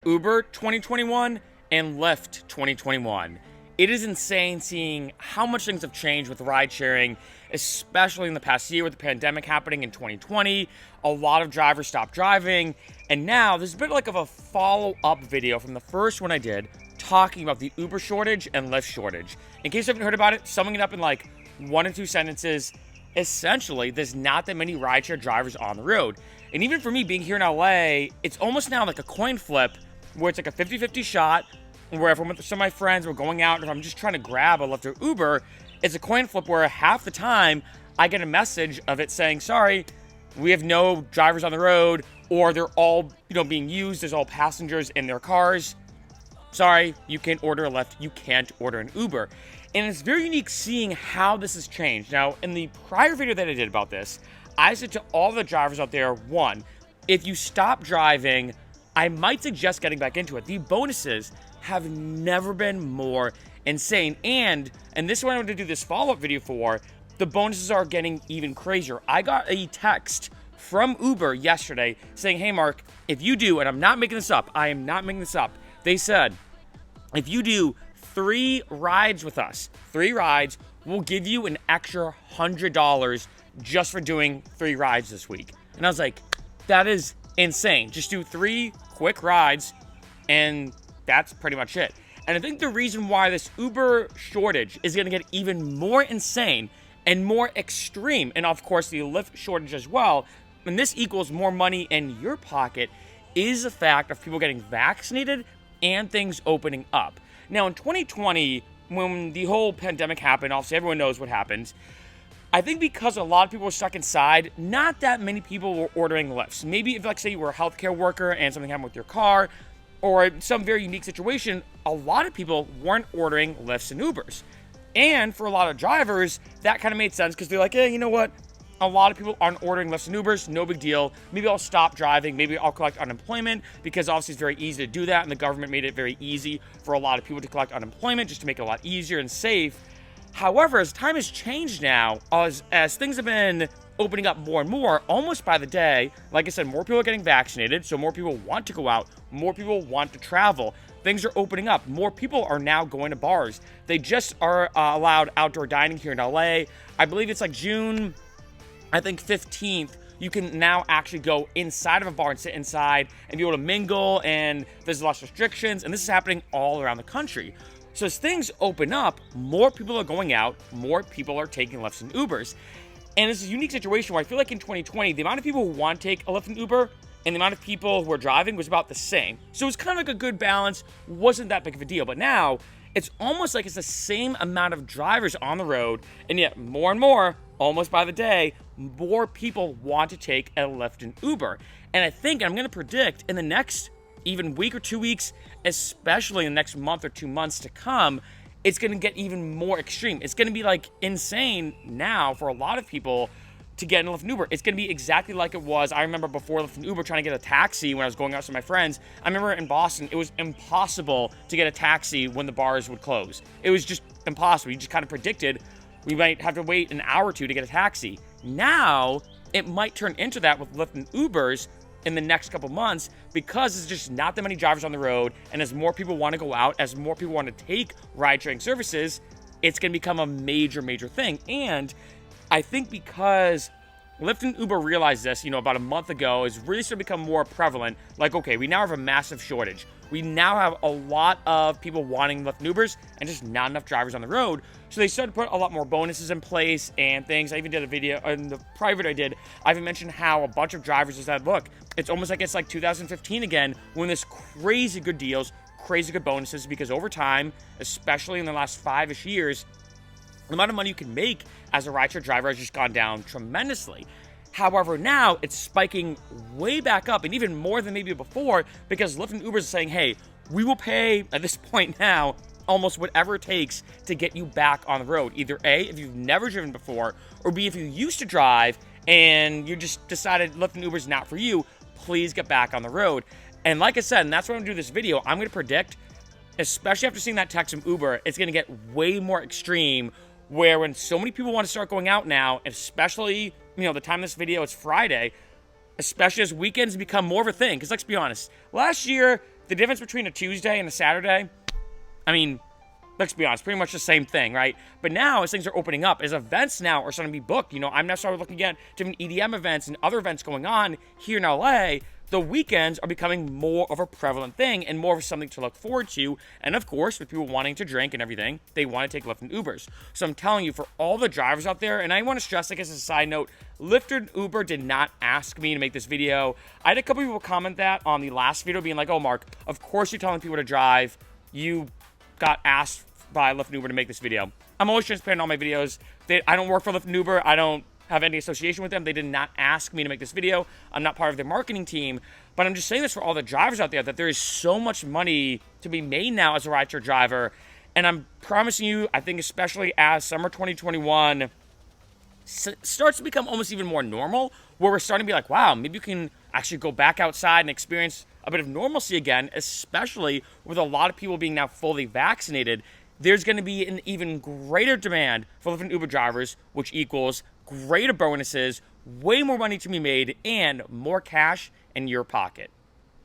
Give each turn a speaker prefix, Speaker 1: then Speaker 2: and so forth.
Speaker 1: Uber 2021 and Lyft 2021. It is insane seeing how much things have changed with ride sharing, especially in the past year with the pandemic happening in 2020. A lot of drivers stopped driving, and now there's a bit like of a follow-up video from the first one I did talking about the Uber shortage and Lyft shortage. In case you haven't heard about it, summing it up in like 1 or 2 sentences, essentially, there's not that many rideshare drivers on the road. And even for me being here in LA, it's almost now like a coin flip where it's like a 50-50 shot where if I'm with some of my friends, we're going out, and if I'm just trying to grab a Lyft or Uber, it's a coin flip where half the time I get a message of it saying, sorry, we have no drivers on the road, or they're all, being used as all passengers in their cars. Sorry, you can't order a Lyft, you can't order an Uber. And it's very unique seeing how this has changed. Now, in the prior video that I did about this, I said to all the drivers out there, one, if you stop driving, I might suggest getting back into it. The bonuses have never been more insane. And this is what I wanted to do this follow-up video for, the bonuses are getting even crazier. I got a text from Uber yesterday saying, hey Mark, if you do, and I'm not making this up, I am not making this up. They said, if you do 3 rides with us, 3 rides, we'll give you an extra $100 just for doing 3 rides this week. And I was like, that is insane. Just do 3 quick rides, and that's pretty much it. And I think the reason why this Uber shortage is going to get even more insane and more extreme, and of course the Lyft shortage as well, and this equals more money in your pocket, is the fact of people getting vaccinated and things opening up. Now in 2020, when the whole pandemic happened, obviously everyone knows what happened. I think because a lot of people were stuck inside, not that many people were ordering Lyfts. Maybe if, like, say you were a healthcare worker and something happened with your car, or some very unique situation, a lot of people weren't ordering Lyfts and Ubers. And for a lot of drivers, that kind of made sense because they're like, hey, you know what? A lot of people aren't ordering Lyfts and Ubers, no big deal. Maybe I'll stop driving, maybe I'll collect unemployment, because obviously it's very easy to do that, and the government made it very easy for a lot of people to collect unemployment just to make it a lot easier and safe. However, as time has changed now, as things have been opening up more and more, almost by the day, like I said, more people are getting vaccinated, so more people want to go out, more people want to travel. Things are opening up. More people are now going to bars. They just are allowed outdoor dining here in LA. I believe it's like June, 15th, you can now actually go inside of a bar and sit inside and be able to mingle, and there's less restrictions, and this is happening all around the country. So as things open up, more people are going out, more people are taking Lyfts and Ubers. And it's a unique situation where I feel like in 2020, the amount of people who want to take a Lyft and Uber and the amount of people who are driving was about the same. So it was kind of like a good balance, wasn't that big of a deal. But now, it's almost like it's the same amount of drivers on the road, and yet more and more, almost by the day, more people want to take a Lyft and Uber. And I think, I'm going to predict, in the next even week or 2 weeks, especially in the next month or 2 months to come, it's going to get even more extreme. It's going to be like insane now for a lot of people to get in a Lyft and Uber. It's going to be exactly like it was. I remember before Lyft and Uber trying to get a taxi when I was going out with my friends. I remember in Boston, it was impossible to get a taxi when the bars would close. It was just impossible. You just kind of predicted we might have to wait an hour or 2 to get a taxi. Now, it might turn into that with Lyft and Ubers in the next couple months, because there's just not that many drivers on the road, and as more people want to go out, as more people want to take ride-sharing services, it's going to become a major, major thing. And I think because Lyft and Uber realized this, about a month ago, is really starting to become more prevalent. Like, okay, we now have a massive shortage. We now have a lot of people wanting Lyft and Ubers and just not enough drivers on the road. So they started to put a lot more bonuses in place and things. I even did a video in the private I did. I even mentioned how a bunch of drivers just said, look, it's almost like it's like 2015 again, when there's crazy good deals, crazy good bonuses, because over time, especially in the last 5-ish years, the amount of money you can make as a rideshare driver has just gone down tremendously. However, now it's spiking way back up, and even more than maybe before, because Lyft and Uber is saying, hey, we will pay, at this point now, almost whatever it takes to get you back on the road. Either A, if you've never driven before, or B, if you used to drive and you just decided Lyft and Uber is not for you, please get back on the road. And like I said, and that's why I'm going to do this video, I'm going to predict, especially after seeing that text from Uber, it's going to get way more extreme, where when so many people want to start going out now, especially, the time of this video, it's Friday, especially as weekends become more of a thing. Because let's be honest, last year, The difference between a Tuesday and a Saturday, I mean, let's be honest, pretty much the same thing, right? But now, as things are opening up, as events now are starting to be booked, I'm now starting looking at different EDM events and other events going on here in LA, the weekends are becoming more of a prevalent thing and more of something to look forward to. And of course, with people wanting to drink and everything, they want to take Lyft and Ubers. So I'm telling you, for all the drivers out there, and I want to stress, like as a side note, Lyft and Uber did not ask me to make this video. I had a couple people comment that on the last video, being like, oh, Mark, of course you're telling people to drive. You got asked by Lyft and Uber to make this video. I'm always transparent in all my videos. I don't work for Lyft and Uber. I don't have any association with them. They did not ask me to make this video. I'm not part of their marketing team. But I'm just saying this for all the drivers out there, that there is so much money to be made now as a rideshare driver. And I'm promising you, I think especially as summer 2021 starts to become almost even more normal, where we're starting to be like, wow, maybe you can actually go back outside and experience a bit of normalcy again, especially with a lot of people being now fully vaccinated. There's going to be an even greater demand for Lyft and Uber drivers, which equals greater bonuses, way more money to be made, and more cash in your pocket.